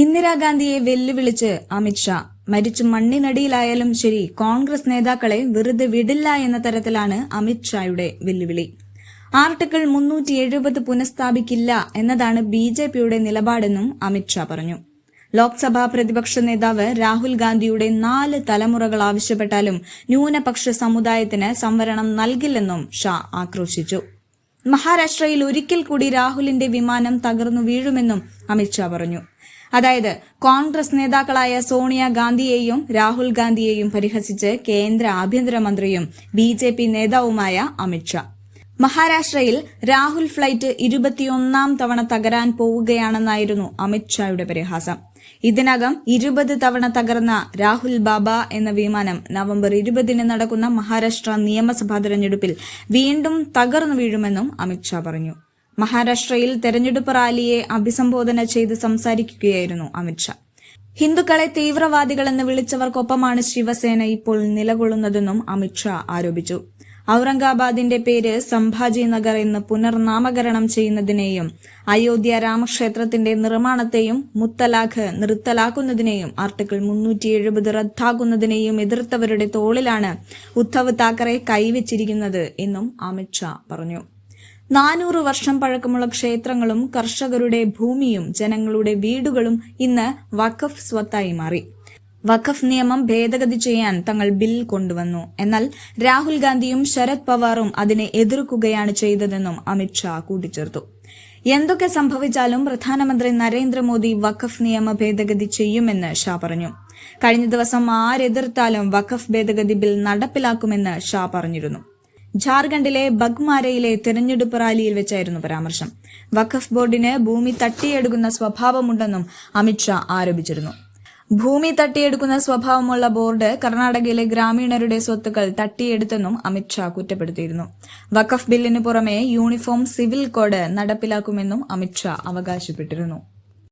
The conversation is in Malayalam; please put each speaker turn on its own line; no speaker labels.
ഇന്ദിരാഗാന്ധിയെ വെല്ലുവിളിച്ച് അമിത്ഷാ. മരിച്ചു മണ്ണിനടിയിലായാലും ശരി, കോൺഗ്രസ് നേതാക്കളെ വെറുതെ വിടില്ല എന്ന തരത്തിലാണ് അമിത്ഷായുടെ വെല്ലുവിളി. ആർട്ടിക്കിൾ 370 പുനഃസ്ഥാപിക്കില്ല എന്നതാണ് ബിജെപിയുടെ നിലപാടെന്നും അമിത്ഷാ പറഞ്ഞു. ലോക്സഭാ പ്രതിപക്ഷ നേതാവ് രാഹുൽ ഗാന്ധിയുടെ 4 തലമുറകൾ ആവശ്യപ്പെട്ടാലും ന്യൂനപക്ഷ സമുദായത്തിന് സംവരണം നൽകില്ലെന്നും ഷാ ആക്രോശിച്ചു. മഹാരാഷ്ട്രയിൽ ഒരിക്കൽ കൂടി രാഹുലിന്റെ വിമാനം തകർന്നു വീഴുമെന്നും അമിത്ഷാ പറഞ്ഞു. അതായത് കോൺഗ്രസ് നേതാക്കളായ സോണിയാഗാന്ധിയെയും രാഹുൽ ഗാന്ധിയെയും പരിഹസിച്ച് കേന്ദ്ര ആഭ്യന്തരമന്ത്രിയും ബിജെപി നേതാവുമായ അമിത്ഷാ. മഹാരാഷ്ട്രയിൽ രാഹുൽ ഫ്ലൈറ്റ് 21ാം തവണ തകരാൻ പോവുകയാണെന്നായിരുന്നു അമിത്ഷായുടെ പരിഹാസം. ഇതിനകം 20 തവണ തകർന്ന രാഹുൽ ബാബ എന്ന വിമാനം നവംബർ 20-ന് നടക്കുന്ന മഹാരാഷ്ട്ര നിയമസഭാ തെരഞ്ഞെടുപ്പിൽ വീണ്ടും തകർന്നു വീഴുമെന്നും അമിത്ഷാ പറഞ്ഞു. മഹാരാഷ്ട്രയിൽ തെരഞ്ഞെടുപ്പ് റാലിയെ അഭിസംബോധന ചെയ്ത് സംസാരിക്കുകയായിരുന്നു അമിത്ഷാ. ഹിന്ദുക്കളെ തീവ്രവാദികളെന്ന് വിളിച്ചവർക്കൊപ്പമാണ് ശിവസേന ഇപ്പോൾ നിലകൊള്ളുന്നതെന്നും അമിത്ഷാ ആരോപിച്ചു. ഔറംഗാബാദിന്റെ പേര് സംഭാജി നഗർ എന്ന് പുനർനാമകരണം ചെയ്യുന്നതിനെയും അയോധ്യ രാമക്ഷേത്രത്തിന്റെ നിർമ്മാണത്തെയും മുത്തലാഖ് നിർത്തലാക്കുന്നതിനെയും ആർട്ടിക്കിൾ 370 റദ്ദാക്കുന്നതിനെയും എതിർത്തവരുടെ തോളിലാണ് ഉദ്ധവ് താക്കറെ കൈവച്ചിരിക്കുന്നത് എന്നും അമിത്ഷാ പറഞ്ഞു. 400 വർഷം പഴക്കമുള്ള ക്ഷേത്രങ്ങളും കർഷകരുടെ ഭൂമിയും ജനങ്ങളുടെ വീടുകളും ഇന്ന് വഖഫ് സ്വത്തായി മാറി. വഖഫ് നിയമം ഭേദഗതി ചെയ്യാൻ തങ്ങൾ ബിൽ കൊണ്ടുവന്നു. എന്നാൽ രാഹുൽ ഗാന്ധിയും ശരത് പവാറും അതിനെ എതിർക്കുകയാണ് ചെയ്തതെന്നും അമിത്ഷാ കൂട്ടിച്ചേർത്തു. എന്തൊക്കെ സംഭവിച്ചാലും പ്രധാനമന്ത്രി നരേന്ദ്രമോദി വഖഫ് നിയമ ഭേദഗതി ചെയ്യുമെന്ന് ഷാ പറഞ്ഞു. കഴിഞ്ഞ ദിവസം ആരെതിർത്താലും വഖഫ് ഭേദഗതി ബിൽ നടപ്പിലാക്കുമെന്ന് ഷാ പറഞ്ഞിരുന്നു. ഝാർഖണ്ഡിലെ ബഗ്മാരയിലെ തെരഞ്ഞെടുപ്പ് റാലിയിൽ വെച്ചായിരുന്നു പരാമർശം. വഖഫ് ബോർഡിന് ഭൂമി തട്ടിയെടുക്കുന്ന സ്വഭാവമുണ്ടെന്നും അമിത്ഷാ ആരോപിച്ചിരുന്നു. ഭൂമി തട്ടിയെടുക്കുന്ന സ്വഭാവമുള്ള ബോർഡ് കർണാടകയിലെ ഗ്രാമീണരുടെ സ്വത്തുക്കൾ തട്ടിയെടുത്തെന്നും അമിത്ഷാ കുറ്റപ്പെടുത്തിയിരുന്നു. വഖഫ് ബില്ലിന് പുറമെ യൂണിഫോം സിവിൽ കോഡ് നടപ്പിലാക്കുമെന്നും അമിത്ഷാ അവകാശപ്പെട്ടിരുന്നു.